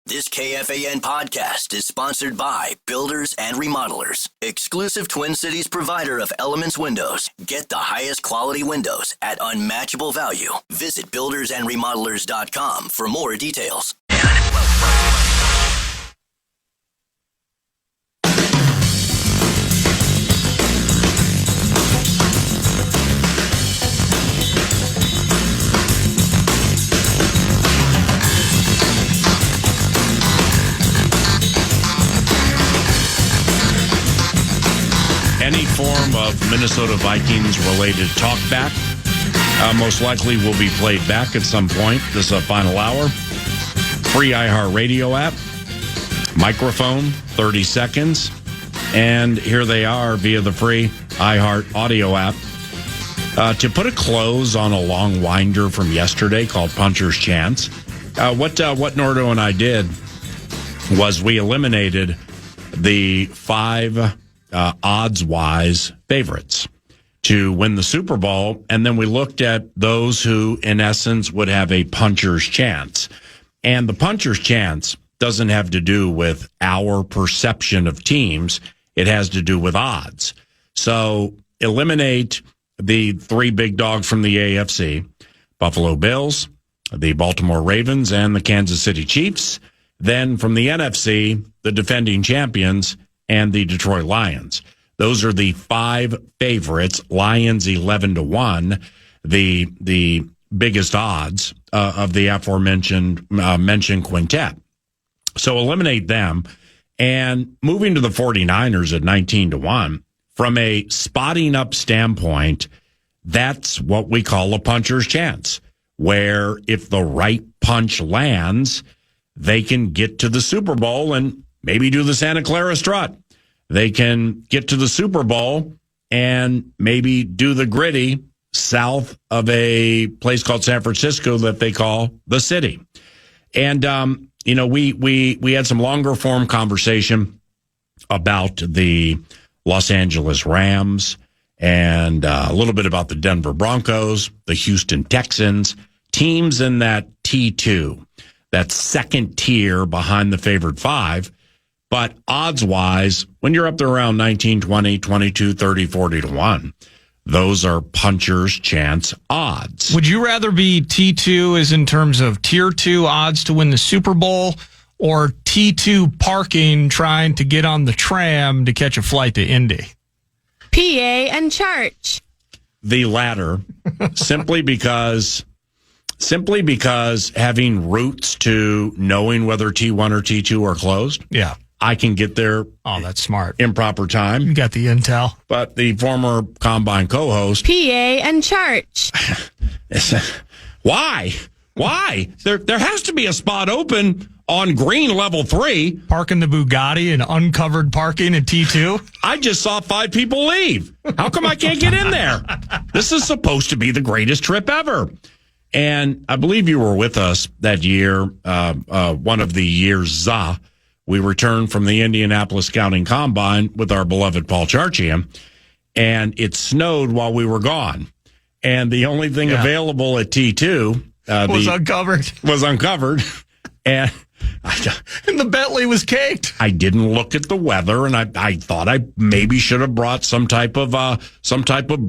This KFAN podcast is sponsored by Builders and Remodelers, exclusive Twin Cities provider of Elements Windows. Get the highest quality windows at unmatchable value. Visit buildersandremodelers.com for more details. Any form of Minnesota Vikings related talkback most likely will be played back at some point. This is a final hour. Free iHeartRadio app. Microphone, 30 seconds. And here they are via the free iHeart Audio app. To put a close on a long winder from yesterday called Puncher's Chance, what Nordo and I did was we eliminated the five odds-wise favorites to win the Super Bowl, and then we looked at those who, in essence, would have a puncher's chance. And the puncher's chance doesn't have to do with our perception of teams. It has to do with odds. So eliminate the three big dogs from the AFC, Buffalo Bills, the Baltimore Ravens, and the Kansas City Chiefs. Then from the NFC, the defending champions and the Detroit Lions. Those are the five favorites. Lions 11-1, the biggest odds of the aforementioned mentioned quintet. So eliminate them, and moving to the 49ers at 19-1. From a spotting up standpoint, that's what we call a puncher's chance, where if the right punch lands, they can get to the Super Bowl and maybe do the Santa Clara Strut. They can get to the Super Bowl and maybe do the gritty south of a place called San Francisco that they call the city. And, we had some longer form conversation about the Los Angeles Rams and a little bit about the Denver Broncos, the Houston Texans, teams in that T2, that second tier behind the favored five. But odds-wise, when you're up there around 19, 20, 22, 30, 40-1, those are puncher's chance odds. Would you rather be T2 as in terms of tier 2 odds to win the Super Bowl, or T2 parking trying to get on the tram to catch a flight to Indy? PA and church. The latter, simply because having roots to knowing whether T1 or T2 are closed. Yeah. I can get there. Oh, that's smart. In proper time. You got the intel. But the former Combine co-host. PA and church. Why? There has to be a spot open on green level 3. Parking the Bugatti in uncovered parking at T2. I just saw 5 people leave. How come I can't get in there? This is supposed to be the greatest trip ever. And I believe you were with us that year, one of the years, we returned from the Indianapolis Scouting Combine with our beloved Paul Charchian, and it snowed while we were gone. And the only thing available at T2 was uncovered. And the Bentley was caked. I didn't look at the weather, and I thought I maybe should have brought some type of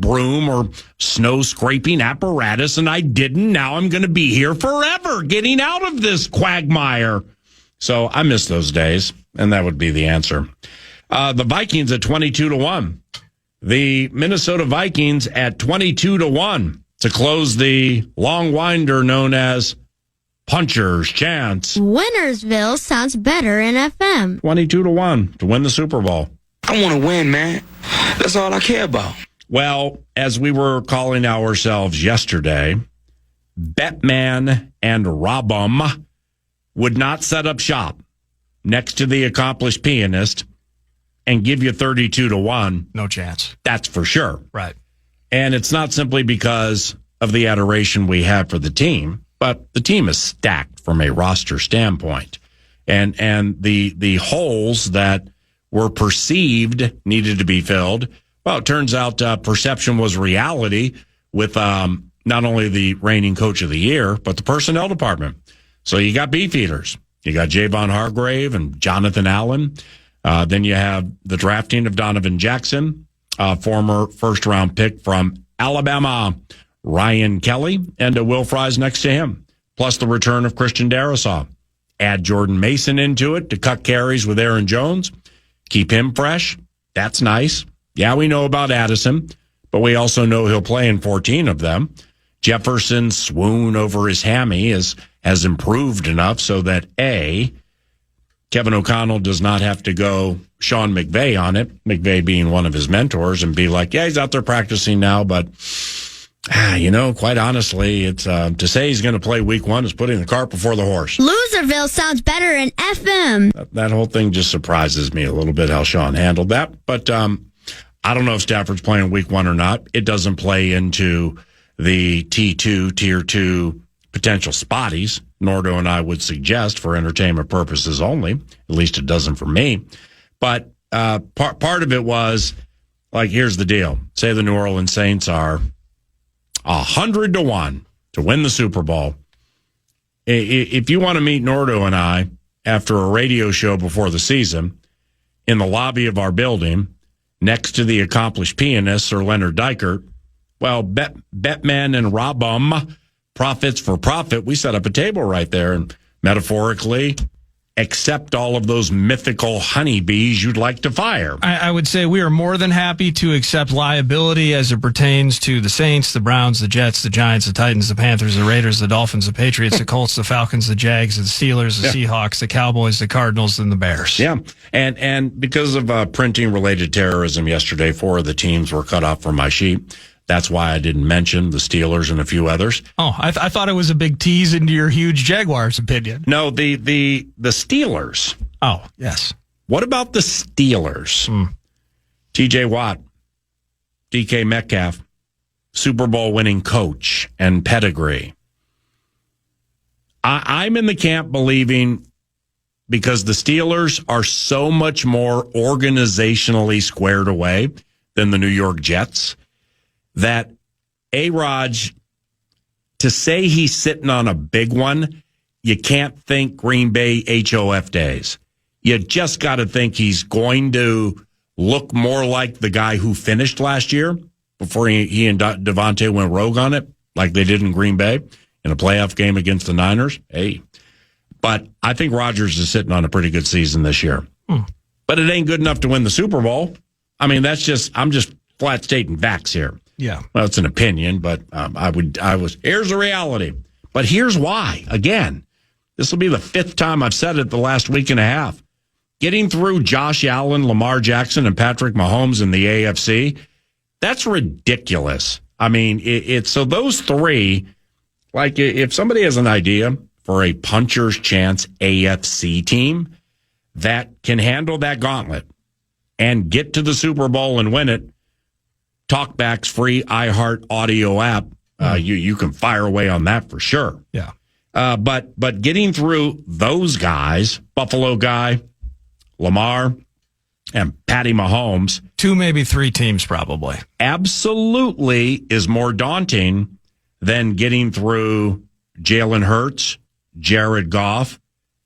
broom or snow scraping apparatus, and I didn't. Now I'm going to be here forever getting out of this quagmire. So I miss those days, and that would be the answer. The Vikings at 22-1. The Minnesota Vikings at 22-1 to close the long winder known as Puncher's Chance. Winnersville sounds better in FM. 22-1 to win the Super Bowl. I want to win, man. That's all I care about. Well, as we were calling ourselves yesterday, Batman and Robum would not set up shop next to the accomplished pianist and give you 32-1. No chance. That's for sure. Right. And it's not simply because of the adoration we have for the team, but the team is stacked from a roster standpoint. And the holes that were perceived needed to be filled. Well, it turns out perception was reality with not only the reigning coach of the year, but the personnel department. So you got beef eaters. You got Javon Hargrave and Jonathan Allen. Then you have the drafting of Donovan Jackson, former first-round pick from Alabama, Ryan Kelly, and Will Fries next to him, plus the return of Christian Darrisaw. Add Jordan Mason into it to cut carries with Aaron Jones. Keep him fresh. That's nice. Yeah, we know about Addison, but we also know he'll play in 14 of them. Jefferson's swoon over his hammy has improved enough so that, A, Kevin O'Connell does not have to go Sean McVay on it, McVay being one of his mentors, and be like, yeah, he's out there practicing now, but, quite honestly, it's to say he's going to play week 1 is putting the cart before the horse. Loserville sounds better in FM. That whole thing just surprises me a little bit how Sean handled that, but I don't know if Stafford's playing week 1 or not. It doesn't play into the T2, Tier 2 potential spotties, Nordo and I would suggest for entertainment purposes only. At least it doesn't for me. But part of it was, like, here's the deal. Say the New Orleans Saints are 100-1 to win the Super Bowl. If you want to meet Nordo and I after a radio show before the season in the lobby of our building next to the accomplished pianist, Sir Leonard Dykert, well, Betman and Robum, profits for profit, we set up a table right there and metaphorically accept all of those mythical honeybees you'd like to fire. I would say we are more than happy to accept liability as it pertains to the Saints, the Browns, the Jets, the Giants, the Titans, the Panthers, the Raiders, the Dolphins, the Patriots, the Colts, the Falcons, the Jags, the Steelers, the Seahawks, the Cowboys, the Cardinals, and the Bears. Yeah, and because of printing-related terrorism yesterday, 4 of the teams were cut off from my sheet. That's why I didn't mention the Steelers and a few others. Oh, I thought it was a big tease into your huge Jaguars opinion. No, the Steelers. Oh, yes. What about the Steelers? T.J. Watt, DK Metcalf, Super Bowl winning coach and pedigree. I'm in the camp believing because the Steelers are so much more organizationally squared away than the New York Jets, that A-Raj, to say he's sitting on a big one, you can't think Green Bay HOF days. You just got to think he's going to look more like the guy who finished last year before he and Devontae went rogue on it, like they did in Green Bay in a playoff game against the Niners. Hey, but I think Rodgers is sitting on a pretty good season this year. But it ain't good enough to win the Super Bowl. I mean, I'm just flat stating facts here. Yeah. Well, it's an opinion, but here's the reality. But here's why. Again, this will be the 5th time I've said it the last week and a half. Getting through Josh Allen, Lamar Jackson, and Patrick Mahomes in the AFC, that's ridiculous. I mean, it's so those 3, like if somebody has an idea for a puncher's chance AFC team that can handle that gauntlet and get to the Super Bowl and win it, Talkbacks free iHeart audio app. You can fire away on that for sure. Yeah. But getting through those guys, Buffalo guy, Lamar, and Patty Mahomes, 2, maybe 3 teams probably, absolutely is more daunting than getting through Jalen Hurts, Jared Goff,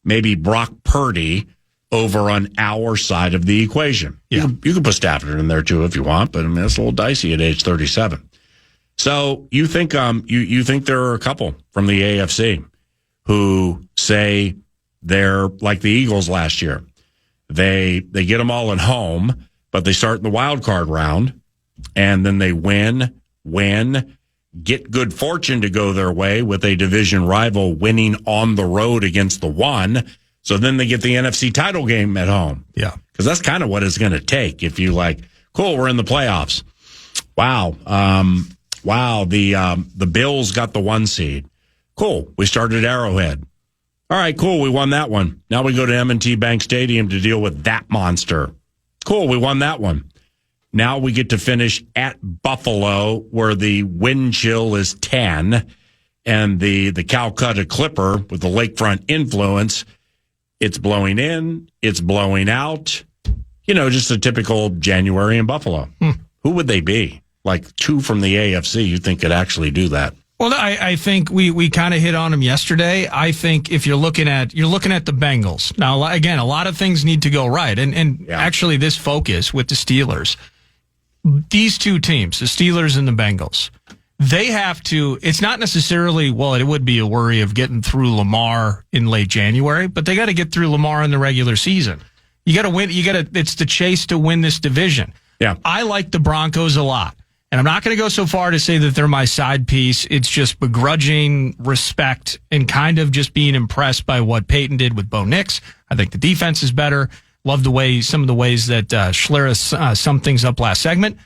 maybe Brock Purdy over on our side of the equation. Yeah. You can put Stafford in there too if you want, but I mean, it's a little dicey at age 37. So you think you think there are a couple from the AFC who say they're like the Eagles last year. They get them all at home, but they start in the wild card round, and then they win, get good fortune to go their way with a division rival winning on the road against the 1. So then they get the NFC title game at home. Yeah. Because that's kind of what it's going to take. If you like, cool, we're in the playoffs. Wow. The Bills got the 1 seed. Cool. We started Arrowhead. All right, cool. We won that one. Now we go to M&T Bank Stadium to deal with that monster. Cool. We won that one. Now we get to finish at Buffalo, where the wind chill is 10, and the Calcutta Clipper with the lakefront influence, it's blowing in, it's blowing out. Just a typical January in Buffalo. Who would they be? Like 2 from the AFC you think could actually do that? Well, I think we kind of hit on them yesterday. I think if you're looking at the Bengals now, again, a lot of things need to go right, and actually this focus with the Steelers, these two teams, the Steelers and the Bengals, they have to. It's not necessarily it would be a worry of getting through Lamar in late January, but they got to get through Lamar in the regular season. You got to win. It's the chase to win this division. Yeah, I like the Broncos a lot. And I'm not going to go so far to say that they're my side piece. It's just begrudging respect and kind of just being impressed by what Peyton did with Bo Nix. I think the defense is better. Love some of the ways that Schlereth summed things up last segment.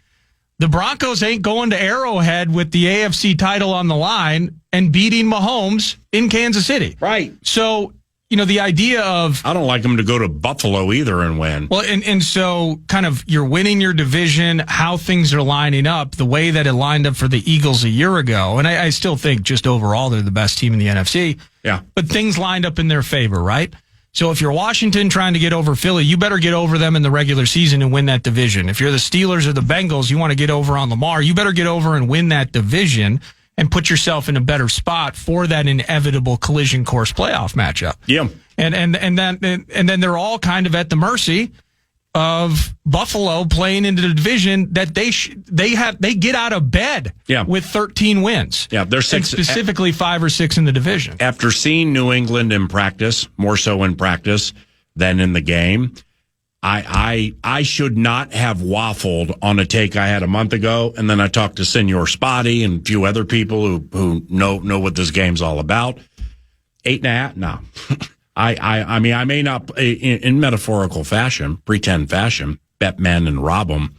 The Broncos ain't going to Arrowhead with the AFC title on the line and beating Mahomes in Kansas City. Right. So, the idea of... I don't like them to go to Buffalo either and win. Well, and so kind of you're winning your division, how things are lining up, the way that it lined up for the Eagles a year ago. And I still think just overall they're the best team in the NFC. Yeah. But things lined up in their favor, right? So if you're Washington trying to get over Philly, you better get over them in the regular season and win that division. If you're the Steelers or the Bengals, you want to get over on Lamar, you better get over and win that division and put yourself in a better spot for that inevitable collision course playoff matchup. Yeah. And then they're all kind of at the mercy of Buffalo playing into the division that they get out of bed with 13 wins. Yeah, they're 6, and specifically 5 or 6 in the division. After seeing New England in practice, more so in practice than in the game, I should not have waffled on a take I had a month ago, and then I talked to Senor Spotty and a few other people who know what this game's all about. 8.5? No. I mean, I may not, in metaphorical fashion, pretend fashion, bet men and rob them.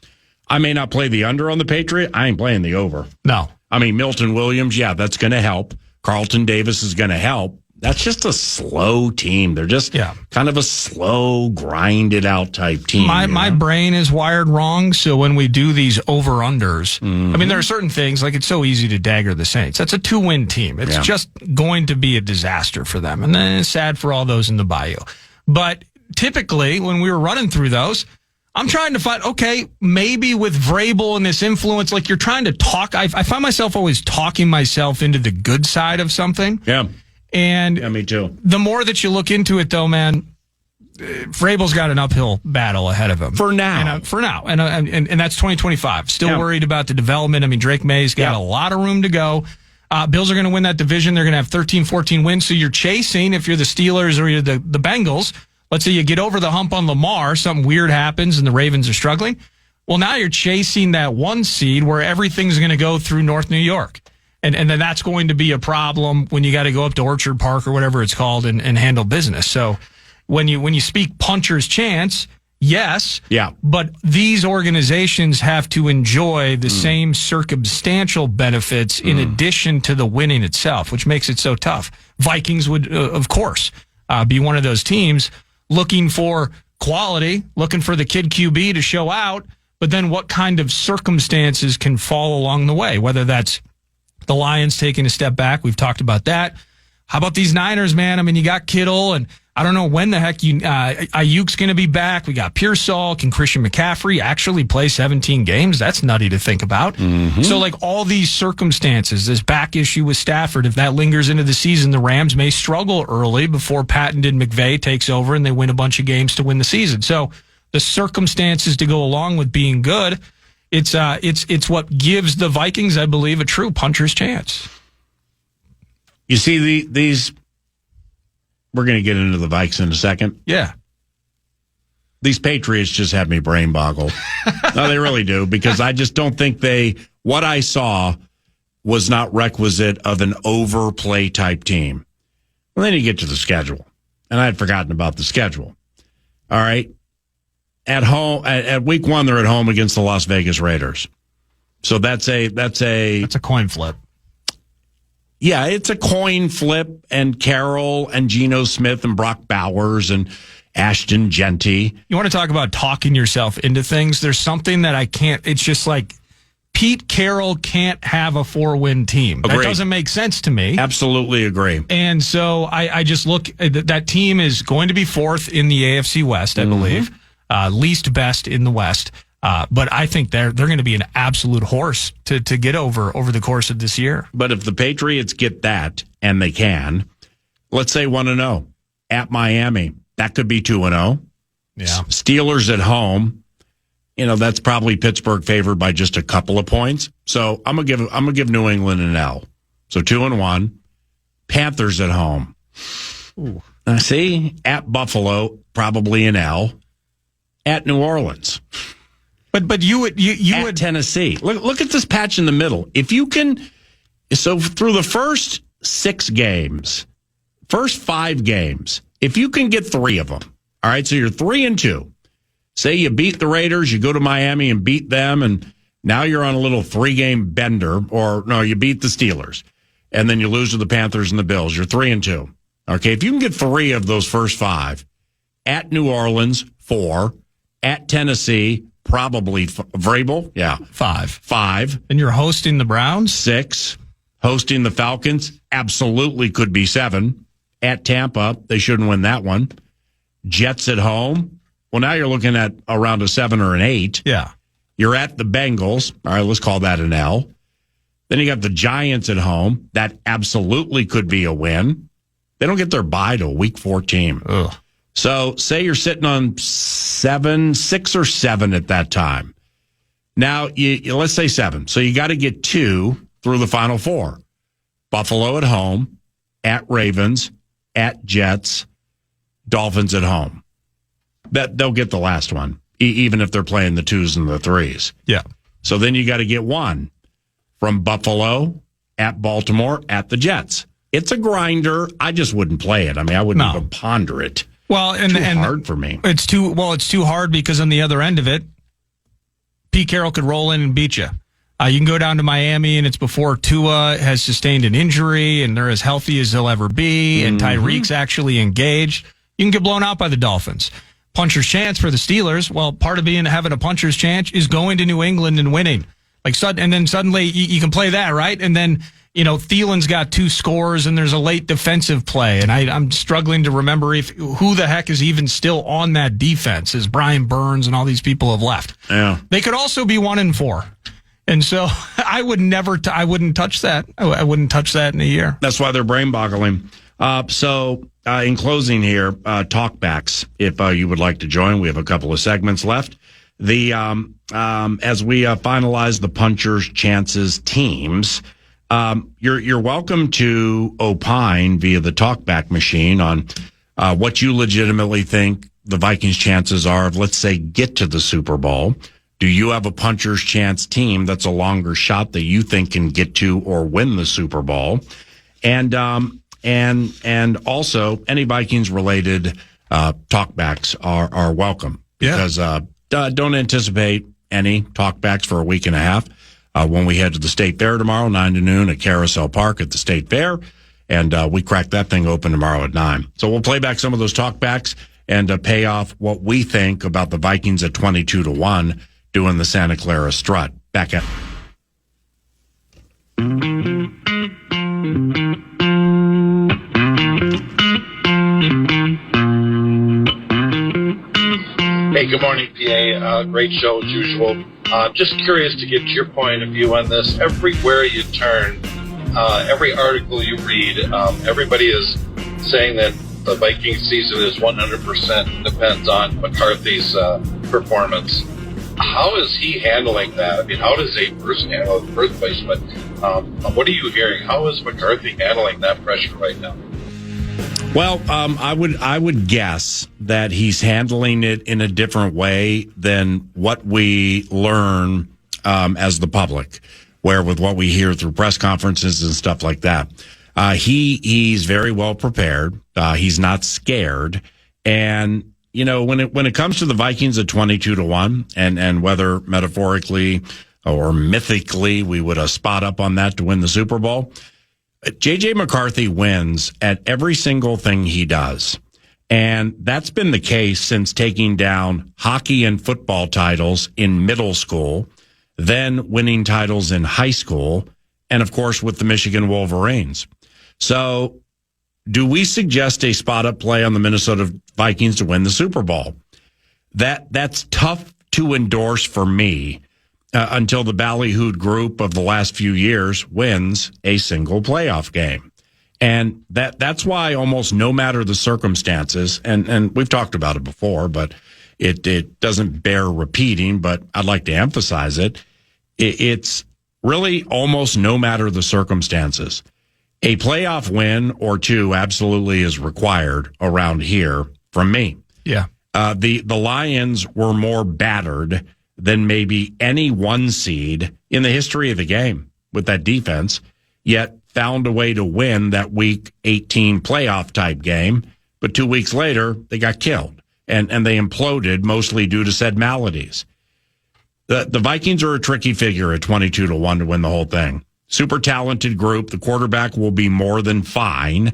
I may not play the under on the Patriot. I ain't playing the over. No. I mean, Milton Williams, that's going to help. Carlton Davis is going to help. That's just a slow team. They're just kind of a slow, grinded out type team. My brain is wired wrong. So when we do these over-unders, I mean, there are certain things, like it's so easy to dagger the Saints. That's a 2-win team. It's just going to be a disaster for them. And then it's sad for all those in the Bayou. But typically, when we were running through those, I'm trying to find, maybe with Vrabel and this influence, like you're trying to talk. I find myself always talking myself into the good side of something. Yeah. And me too. The more that you look into it, though, man, Vrabel's got an uphill battle ahead of him. For now. And that's 2025. Still worried about the development. I mean, Drake May's got a lot of room to go. Bills are going to win that division. They're going to have 13, 14 wins. So you're chasing, if you're the Steelers or you're the Bengals, let's say you get over the hump on Lamar, something weird happens and the Ravens are struggling. Well, now you're chasing that 1 seed where everything's going to go through North New York. And then that's going to be a problem when you got to go up to Orchard Park or whatever it's called and handle business. So when you speak puncher's chance, yes. Yeah. But these organizations have to enjoy the same circumstantial benefits in addition to the winning itself, which makes it so tough. Vikings would, of course, be one of those teams looking for quality, looking for the kid QB to show out, but then what kind of circumstances can fall along the way, whether that's the Lions taking a step back. We've talked about that. How about these Niners, man? I mean, you got Kittle, and I don't know when the heck Ayuk's going to be back. We got Pearsall. Can Christian McCaffrey actually play 17 games? That's nutty to think about. So, like, all these circumstances, this back issue with Stafford, if that lingers into the season, the Rams may struggle early before patented McVay takes over and they win a bunch of games to win the season. So the circumstances to go along with being good, it's what gives the Vikings, I believe, a true puncher's chance. You see, these, we're going to get into the Vikes in a second. Yeah. These Patriots just have me brain boggled. No, they really do, because I just don't think what I saw was not requisite of an overplay type team. Well, then you get to the schedule, and I had forgotten about the schedule. All right. At home, at week 1, they're at home against the Las Vegas Raiders. So that's a coin flip. Yeah, it's a coin flip, and Carroll and Geno Smith and Brock Bowers and Ashton Genty. You want to talk about talking yourself into things? There's something that I can't. It's just like Pete Carroll can't have a 4-win team. Agreed. That doesn't make sense to me. Absolutely agree. And so I just look, that team is going to be 4th in the AFC West, I believe. Least best in the West. But I think they're going to be an absolute horse to get over the course of this year. But if the Patriots get that, and they can, let's say 1-0 at Miami, that could be 2-0. Yeah. Steelers at home, that's probably Pittsburgh favored by just a couple of points. So I'm gonna give New England an L. So 2-1. Panthers at home. Ooh. See, at Buffalo, probably an L. At New Orleans. But you would Tennessee. Look at this patch in the middle. If you can, so through the first 6 games, first 5 games, if you can get 3 of them, all right, so you're 3-2. Say you beat the Raiders, you go to Miami and beat them, and now you're on a little 3-game bender, or no, you beat the Steelers, and then you lose to the Panthers and the Bills. You're 3-2. Okay, if you can get 3 of those first 5, at New Orleans, 4, at Tennessee, probably Vrabel, 5. And you're hosting the Browns? 6. Hosting the Falcons, absolutely could be 7. At Tampa, they shouldn't win that one. Jets at home. Well, now you're looking at around a 7 or an 8. Yeah. You're at the Bengals. All right, let's call that an L. Then you got the Giants at home. That absolutely could be a win. They don't get their bye till week 14. Ugh. So say you're sitting on 6 or 7 at that time. Now, let's say 7. So you got to get 2 through the final 4. Buffalo at home, at Ravens, at Jets, Dolphins at home. That they'll get the last one, even if they're playing the 2s and the 3s. Yeah. So then you got to get 1 from Buffalo, at Baltimore, at the Jets. It's a grinder. I just wouldn't play it. I mean, I wouldn't even ponder it. Well, and hard for me. It's too hard because on the other end of it, Pete Carroll could roll in and beat you. You can go down to Miami, and it's before Tua has sustained an injury, and they're as healthy as they'll ever be, and Tyreek's actually engaged. You can get blown out by the Dolphins. Puncher's chance for the Steelers. Well, part of having a puncher's chance is going to New England and winning. And then suddenly you can play that, right? And then Thielen's got 2 scores, and there's a late defensive play, and I'm struggling to remember who the heck is even still on that defense, as Brian Burns and all these people have left. Yeah, they could also be 1-4, and so I would never, I wouldn't touch that. I wouldn't touch that in a year. That's why they're brain boggling. So in closing here, talkbacks. If you would like to join, we have a couple of segments left. The as we finalize the punchers' chances teams. You're welcome to opine via the talkback machine on what you legitimately think the Vikings' chances are of, let's say, get to the Super Bowl. Do you have a puncher's chance team that's a longer shot that you think can get to or win the Super Bowl? And also any Vikings related talkbacks are welcome, because don't anticipate any talkbacks for a week and a half. When we head to the State Fair tomorrow, 9 to noon at Carousel Park at the State Fair. And we crack that thing open tomorrow at 9. So we'll play back some of those talkbacks and pay off what we think about the Vikings at 22-1 doing the Santa Clara Strut. Back at. Hey, good morning, PA. Great show as usual. Just curious to get your point of view on this. Everywhere you turn, every article you read, everybody is saying that the Viking season is 100% depends on McCarthy's performance. How is he handling that? I mean, how does a person handle it in the first place? But what are you hearing? How is McCarthy handling that pressure right now? Well, I would guess that he's handling it in a different way than what we learn as the public, where with what we hear through press conferences and stuff like that. He's very well prepared. He's not scared. And, when it comes to the Vikings at 22-1 and whether metaphorically or mythically we would spot up on that to win the Super Bowl, J.J. McCarthy wins at every single thing he does. And that's been the case since taking down hockey and football titles in middle school, then winning titles in high school, and, of course, with the Michigan Wolverines. So do we suggest a spot-up play on the Minnesota Vikings to win the Super Bowl? That's tough to endorse for me until the ballyhooed group of the last few years wins a single playoff game. And that's why almost no matter the circumstances, and we've talked about it before, but it doesn't bear repeating, but I'd like to emphasize it. It's really almost no matter the circumstances. A playoff win or two absolutely is required around here from me. Yeah. The Lions were more battered than maybe any one seed in the history of the game with that defense, yet found a way to win that Week 18 playoff type game. But 2 weeks later, they got killed and they imploded mostly due to said maladies. The Vikings are a tricky figure at 22-1 to win the whole thing. Super talented group. The quarterback will be more than fine.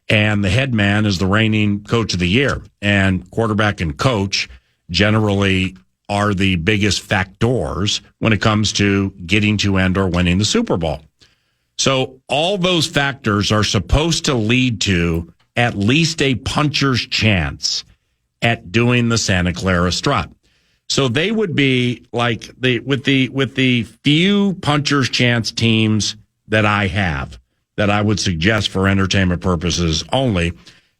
And the head man is the reigning coach of the year. And quarterback and coach generally are the biggest factors when it comes to getting to and or winning the Super Bowl. So all those factors are supposed to lead to at least a puncher's chance at doing the Santa Clara strut. So they would be like with the few puncher's chance teams that I have that I would suggest for entertainment purposes only.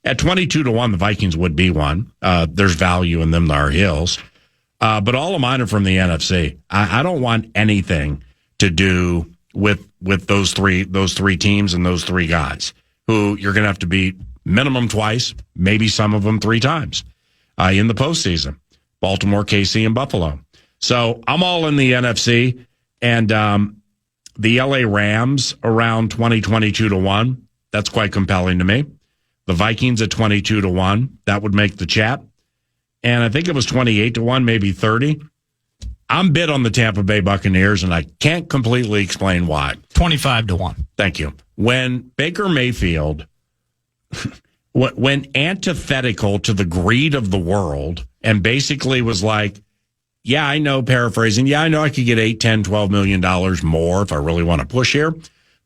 At 22-1, the Vikings would be one. There's value in them, Tar Heels. But all of mine are from the NFC. I don't want anything to do with those three teams and those three guys who you're going to have to beat minimum twice, maybe some of them three times in the postseason. Baltimore, KC, and Buffalo. So I'm all in the NFC, and the LA Rams around 22-1. That's quite compelling to me. The Vikings at 22-1. That would make the chat. And I think it was 28-1, maybe 30. I'm bid on the Tampa Bay Buccaneers, and I can't completely explain why. 25-1. Thank you. When Baker Mayfield went antithetical to the greed of the world and basically was like, yeah, I know, paraphrasing, yeah, I know I could get $8, $10, $12 million more if I really want to push here.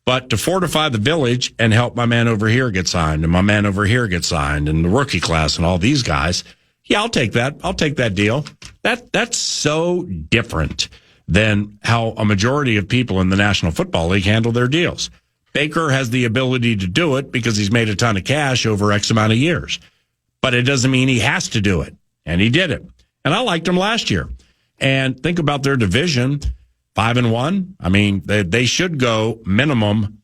But to fortify the village and help my man over here get signed and my man over here get signed and the rookie class and all these guys, yeah, I'll take that. I'll take that deal. That's so different than how a majority of people in the National Football League handle their deals. Baker has the ability to do it because he's made a ton of cash over X amount of years. But it doesn't mean he has to do it. And he did it. And I liked him last year. And think about their division, 5-1. I mean, they should go minimum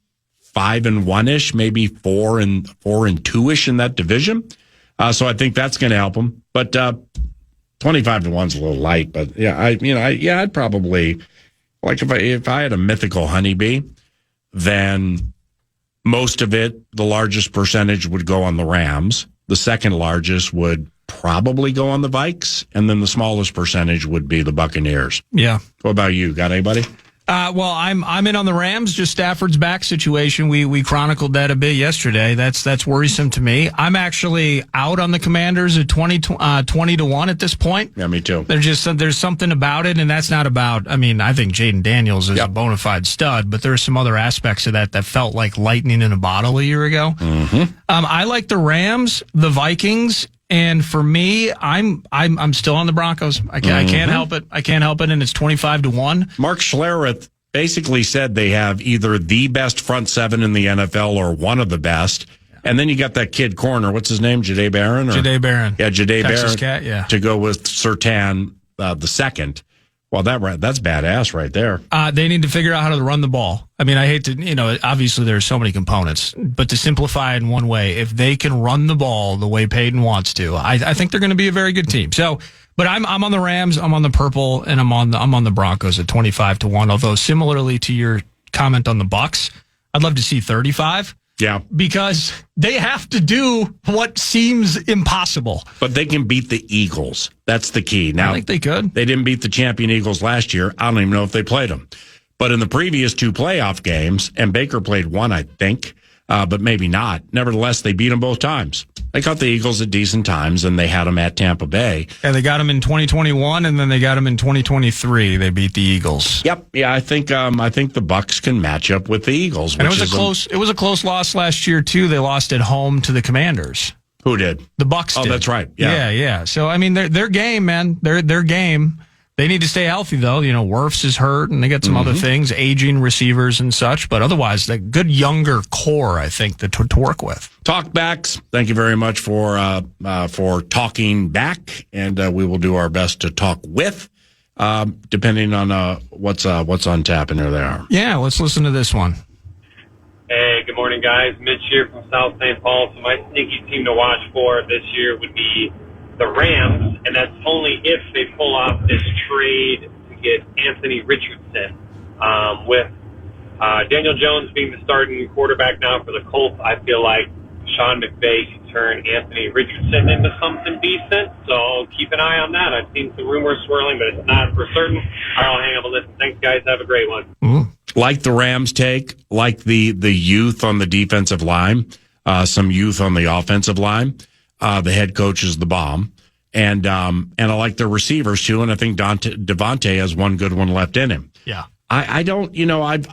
5-1-ish, maybe 4-2-ish in that division. So I think that's going to help them. But 25-1's a little light. But yeah, I'd probably, like if I had a mythical honeybee, then most of it, the largest percentage would go on the Rams. The second largest would probably go on the Vikes, and then the smallest percentage would be the Buccaneers. Yeah. What about you? Got anybody? Well, I'm in on the Rams. Just Stafford's back situation. We chronicled that a bit yesterday. That's worrisome to me. I'm actually out on the Commanders at 20-1 at this point. Yeah, me too. There's something about it, and that's not about. I mean, I think Jaden Daniels is a bona fide stud, but there are some other aspects of that felt like lightning in a bottle a year ago. Mm-hmm. I like the Rams, the Vikings. And for me, I'm still on the Broncos. I can't help it. I can't help it. And it's 25-1. Mark Schlereth basically said they have either the best front seven in the NFL or one of the best. And then you got that kid corner. What's his name? Jahdae Barron? Jahdae Barron. Yeah, Jahdae Texas Barron. Cat, yeah. To go with Surtain the second. Well, that's badass right there. They need to figure out how to run the ball. I mean, I hate to, obviously there's so many components, but to simplify it in one way, if they can run the ball the way Peyton wants to, I think they're going to be a very good team. So, but I'm on the Rams, I'm on the purple, and I'm on the Broncos at 25-1. Although similarly to your comment on the Bucs, I'd love to see 35. Yeah. Because they have to do what seems impossible. But they can beat the Eagles. That's the key. Now, I think they could. They didn't beat the champion Eagles last year. I don't even know if they played them. But in the previous two playoff games, and Baker played one, I think, but maybe not. Nevertheless, they beat them both times. They caught the Eagles at decent times, and they had them at Tampa Bay. Yeah, they got them in 2021, and then they got them in 2023. They beat the Eagles. Yep. Yeah, I think the Bucs can match up with the Eagles. And it was a close loss last year too. They lost at home to the Commanders. Who did? The Bucs did. Oh, that's right. Yeah. Yeah. So I mean, their game, man. Their game. They need to stay healthy, though. Wirfs is hurt, and they got some other things, aging receivers and such. But otherwise, the good younger core, I think, to work with. Talkbacks, thank you very much for talking back, and we will do our best to talk with, depending on what's on tap, and there they are. Yeah, let's listen to this one. Hey, good morning, guys. Mitch here from South St. Paul. So my sneaky team to watch for this year would be the Rams, and that's only if they pull off this trade to get Anthony Richardson. With Daniel Jones being the starting quarterback now for the Colts, I feel like Sean McVay can turn Anthony Richardson into something decent. So keep an eye on that. I've seen some rumors swirling, but it's not for certain. I'll hang up and listen. Thanks, guys. Have a great one. Like the Rams take, like the youth on the defensive line, some youth on the offensive line. The head coach is the bomb. And I like their receivers too. And I think Devontae has one good one left in him. Yeah. I don't,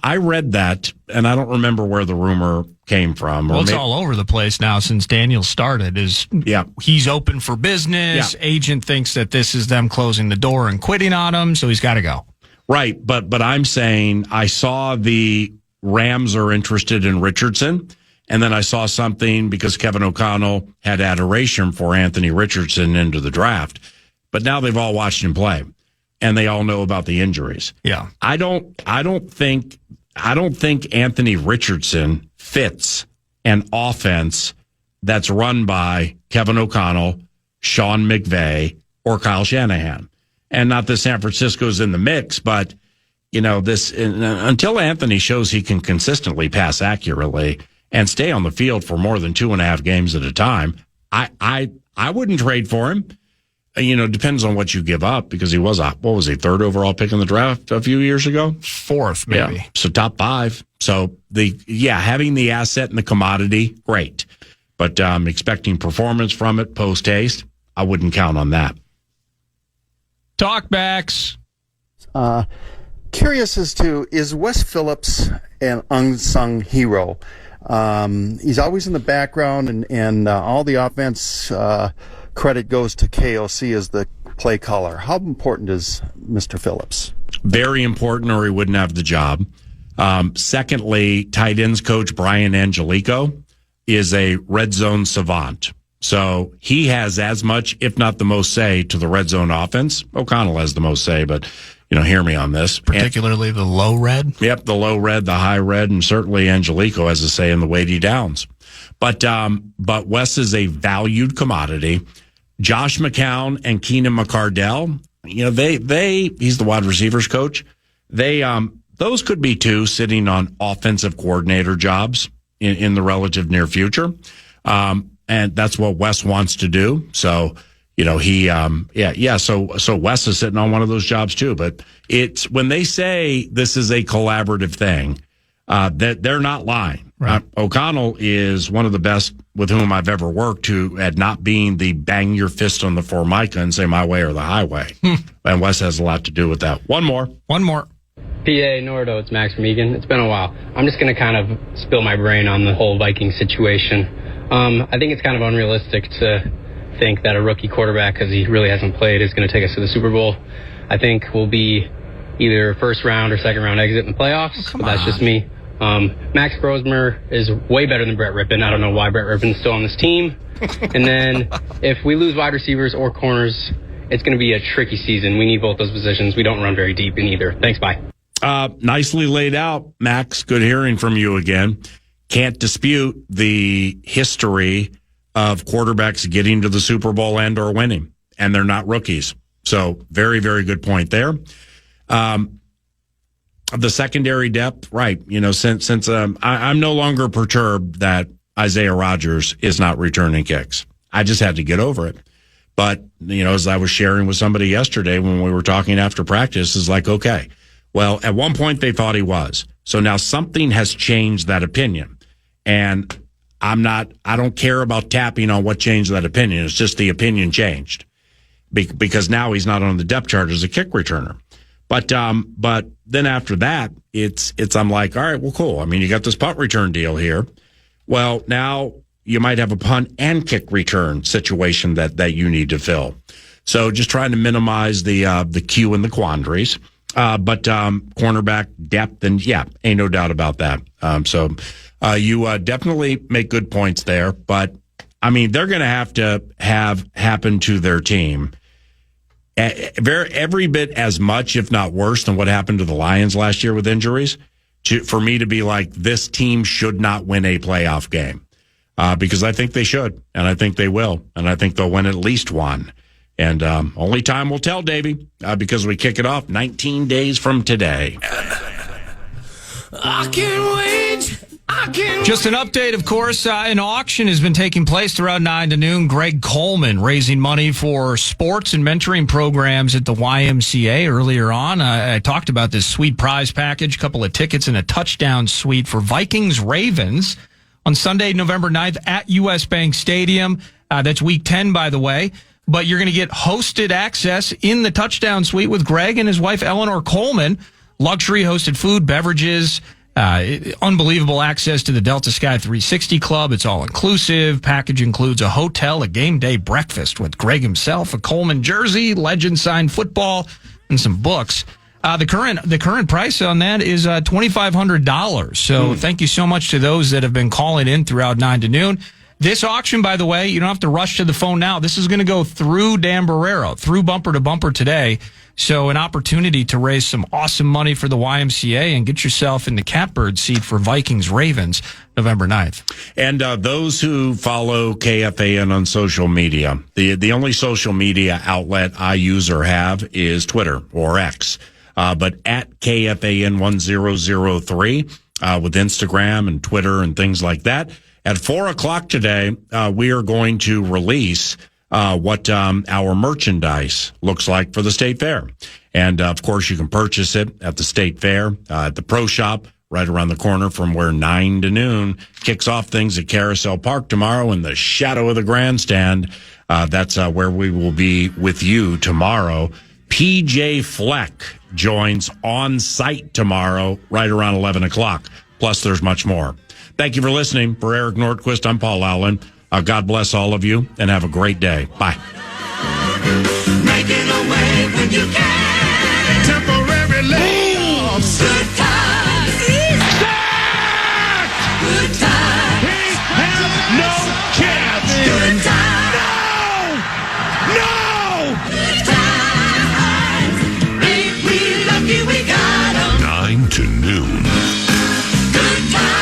I read that and I don't remember where the rumor came from. Well, it's all over the place now since Daniel started. He's open for business. Yeah. Agent thinks that this is them closing the door and quitting on him, so he's got to go. Right. But I'm saying I saw the Rams are interested in Richardson. And then I saw something because Kevin O'Connell had adoration for Anthony Richardson into the draft. But now they've all watched him play. And they all know about the injuries. Yeah. I don't think Anthony Richardson fits an offense that's run by Kevin O'Connell, Sean McVay, or Kyle Shanahan. And not that San Francisco's in the mix, but until Anthony shows he can consistently pass accurately and stay on the field for more than 2.5 games at a time, I wouldn't trade for him. Depends on what you give up because he was third overall pick in the draft a few years ago? Fourth, maybe. Yeah. So top 5. So having the asset and the commodity, great. But expecting performance from it post haste, I wouldn't count on that. Talkbacks. Curious as to, is Wes Phillips an unsung hero? He's always in the background, and all the offense credit goes to KOC as the play caller. How important is Mr. Phillips? Very important, or he wouldn't have the job. Secondly, tight ends coach Brian Angelico is a red zone savant. So he has as much, if not the most say to the red zone offense. O'Connell has the most say, but hear me on this. Particularly the low red? Yep, the low red, the high red, and certainly Angelico has a say in the weighty downs. But Wes is a valued commodity. Josh McCown and Keenan McCardell, he's the wide receivers coach. Those could be two sitting on offensive coordinator jobs in the relative near future. And that's what Wes wants to do. So, So Wes is sitting on one of those jobs too. But it's when they say this is a collaborative thing, that they're not lying. Right. O'Connell is one of the best with whom I've ever worked at not being the bang your fist on the formica and say my way or the highway. And Wes has a lot to do with that. One more. PA Nordo, it's Max from Egan. It's been a while. I'm just going to kind of spill my brain on the whole Vikings situation. I think it's kind of unrealistic to think that a rookie quarterback, because he really hasn't played, is going to take us to the Super Bowl. I think we'll be either first round or second round exit in the playoffs. But that's just me. Max Grosmer is way better than Brett Rippon. I don't know why Brett Rippon's still on this team. And then if we lose wide receivers or corners, it's going to be a tricky season. We need both those positions. We don't run very deep in either. Thanks, bye. Nicely laid out, Max. Good hearing from you again. Can't dispute the history of quarterbacks getting to the Super Bowl and or winning, and they're not rookies. So very, very good point there. The secondary depth, right. Since I'm no longer perturbed that Isaiah Rodgers is not returning kicks. I just had to get over it. But, as I was sharing with somebody yesterday when we were talking after practice, is like, okay, well, at one point they thought he was. So now something has changed that opinion. And I don't care about tapping on what changed that opinion. It's just the opinion changed because now he's not on the depth chart as a kick returner. But then after that, I'm like, all right, well, cool. I mean, you got this punt return deal here. Well, now you might have a punt and kick return situation that you need to fill. So just trying to minimize the Q and the quandaries. But cornerback depth, and ain't no doubt about that. So you definitely make good points there. But, I mean, they're going to have happen to their team every bit as much, if not worse, than what happened to the Lions last year with injuries, for me to be like, this team should not win a playoff game. Because I think they should, and I think they will, and I think they'll win at least one. And only time will tell, Davey, because we kick it off 19 days from today. I can't wait. Just an update, of course. An auction has been taking place throughout 9 to noon. Greg Coleman raising money for sports and mentoring programs at the YMCA earlier on. I talked about this sweet prize package, a couple of tickets and a touchdown suite for Vikings Ravens on Sunday, November 9th at U.S. Bank Stadium. That's week 10, by the way. But you're going to get hosted access in the touchdown suite with Greg and his wife, Eleanor Coleman. Luxury hosted food, beverages, unbelievable access to the Delta Sky 360 Club. It's all inclusive. Package includes a hotel, a game day breakfast with Greg himself, a Coleman jersey, legend signed football, and some books. The current price on that is $2,500. So thank you so much to those that have been calling in throughout 9 to noon. This auction, by the way, you don't have to rush to the phone now. This is going to go through Dan Barrero, through bumper to bumper today. So an opportunity to raise some awesome money for the YMCA and get yourself in the catbird seat for Vikings Ravens November 9th. And those who follow KFAN on social media, the only social media outlet I use or have is Twitter or X. But at KFAN 1003 with Instagram and Twitter and things like that. At 4:00 today, we are going to release what our merchandise looks like for the State Fair. And, of course, you can purchase it at the State Fair, at the Pro Shop, right around the corner from where 9 to noon kicks off things at Carousel Park tomorrow in the shadow of the grandstand. That's where we will be with you tomorrow. PJ Fleck joins on site tomorrow right around 11 o'clock. Plus, there's much more. Thank you for listening. For Eric Nordquist, I'm Paul Allen. God bless all of you, and have a great day. Bye. Making a way when you can. Temporary layoffs. Good times. Sacked. Good times. He has no chance. Good times. No. Good times. Ain't we lucky we got 'em. 9 to noon. Good times.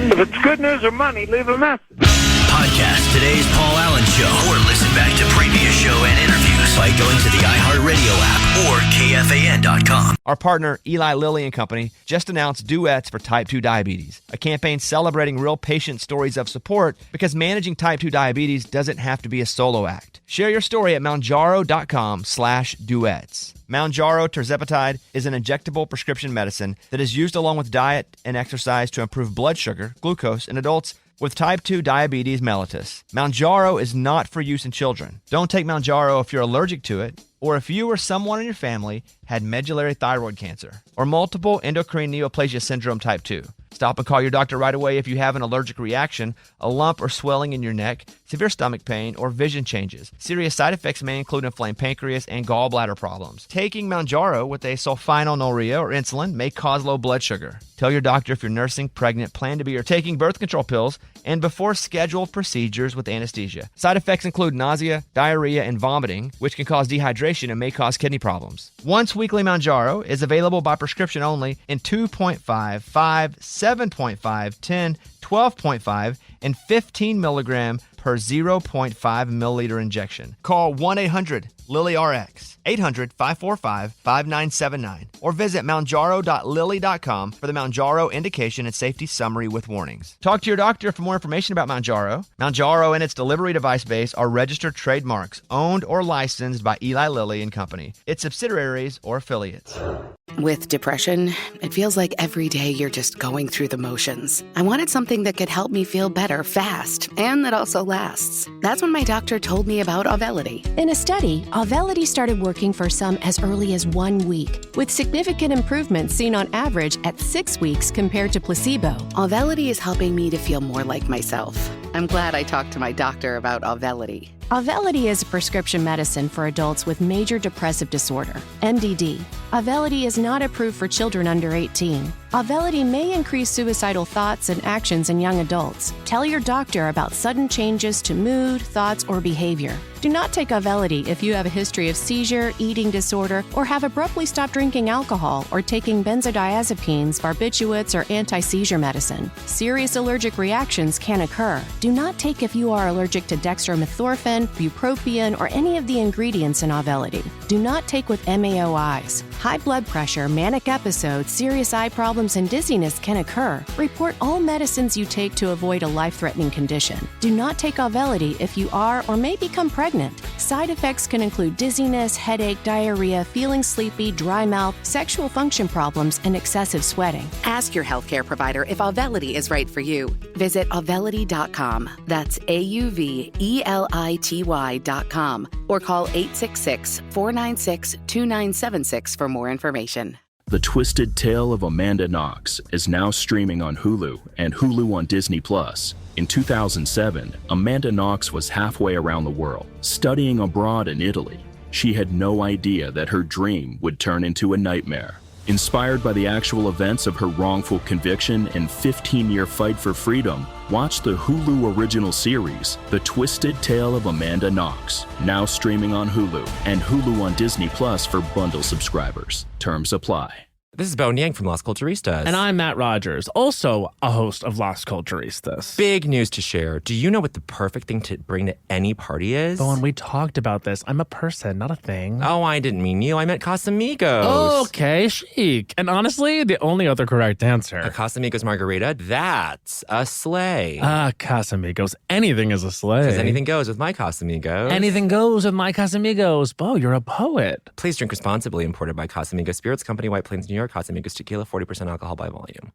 If it's good news or money, leave a message. Podcast today's Paul Allen Show, or listen back to previous show and interviews by going to the iHeartRadio app or KFAN.com. Our partner, Eli Lilly and Company, just announced Duets for Type 2 Diabetes, a campaign celebrating real patient stories of support because managing Type 2 diabetes doesn't have to be a solo act. Share your story at mounjaro.com/duets. Mounjaro tirzepatide is an injectable prescription medicine that is used along with diet and exercise to improve blood sugar, glucose, in adults with type 2 diabetes mellitus. Mounjaro is not for use in children. Don't take Mounjaro if you're allergic to it, or if you or someone in your family had medullary thyroid cancer or multiple endocrine neoplasia syndrome type 2. Stop and call your doctor right away if you have an allergic reaction, a lump or swelling in your neck, severe stomach pain, or vision changes. Serious side effects may include inflamed pancreas and gallbladder problems. Taking Mounjaro with a sulfonylurea or insulin may cause low blood sugar. Tell your doctor if you're nursing, pregnant, plan to be, or taking birth control pills, and before scheduled procedures with anesthesia. Side effects include nausea, diarrhea, and vomiting, which can cause dehydration and may cause kidney problems. Once weekly Mounjaro is available by prescription only in 2.5, 5, 7.5, 10, 12.5, and 15 milligram per 0.5 milliliter injection. Call 1-800-LILY-RX, 800-545-5979, or visit mounjaro.lilly.com for the Mounjaro indication and safety summary with warnings. Talk to your doctor for more information about Mounjaro. Mounjaro and its delivery device base are registered trademarks, owned or licensed by Eli Lilly and Company, its subsidiaries or affiliates. With depression, it feels like every day you're just going through the motions. I wanted something that could help me feel better fast and that also lasts. That's when my doctor told me about Auvelity. In a study, Auvelity started working for some as early as 1 week, with significant improvements seen on average at 6 weeks compared to placebo. Auvelity is helping me to feel more like myself. I'm glad I talked to my doctor about Auvelity. Auvelity is a prescription medicine for adults with major depressive disorder, MDD. Auvelity is not approved for children under 18. Auvelity may increase suicidal thoughts and actions in young adults. Tell your doctor about sudden changes to mood, thoughts, or behavior. Do not take Auvelity if you have a history of seizure, eating disorder, or have abruptly stopped drinking alcohol or taking benzodiazepines, barbiturates, or anti-seizure medicine. Serious allergic reactions can occur. Do not take if you are allergic to dextromethorphan, bupropion, or any of the ingredients in Auvelity. Do not take with MAOIs. High blood pressure, manic episodes, serious eye problems, and dizziness can occur. Report all medicines you take to avoid a life-threatening condition. Do not take Auvelity if you are or may become pregnant. Side effects can include dizziness, headache, diarrhea, feeling sleepy, dry mouth, sexual function problems, and excessive sweating. Ask your healthcare provider if Auvelity is right for you. Visit Auvelity.com. That's AUVELITY.com. Or call 866-496-2976 for more information. The Twisted Tale of Amanda Knox is now streaming on Hulu and Hulu on Disney+. In 2007, Amanda Knox was halfway around the world, studying abroad in Italy. She had no idea that her dream would turn into a nightmare. Inspired by the actual events of her wrongful conviction and 15-year fight for freedom, watch the Hulu original series, The Twisted Tale of Amanda Knox, now streaming on Hulu and Hulu on Disney Plus for bundle subscribers. Terms apply. This is Bo Niang from Las Culturistas. And I'm Matt Rogers, also a host of Las Culturistas. Big news to share. Do you know what the perfect thing to bring to any party is? Bowen, we talked about this. I'm a person, not a thing. Oh, I didn't mean you. I meant Casamigos. Okay, chic. And honestly, the only other correct answer. A Casamigos margarita? That's a sleigh. Casamigos. Anything is a sleigh. Because anything goes with my Casamigos. Anything goes with my Casamigos. Bo, you're a poet. Please drink responsibly. Imported by Casamigos Spirits Company, White Plains, New York. Casamigos Tequila, 40% alcohol by volume.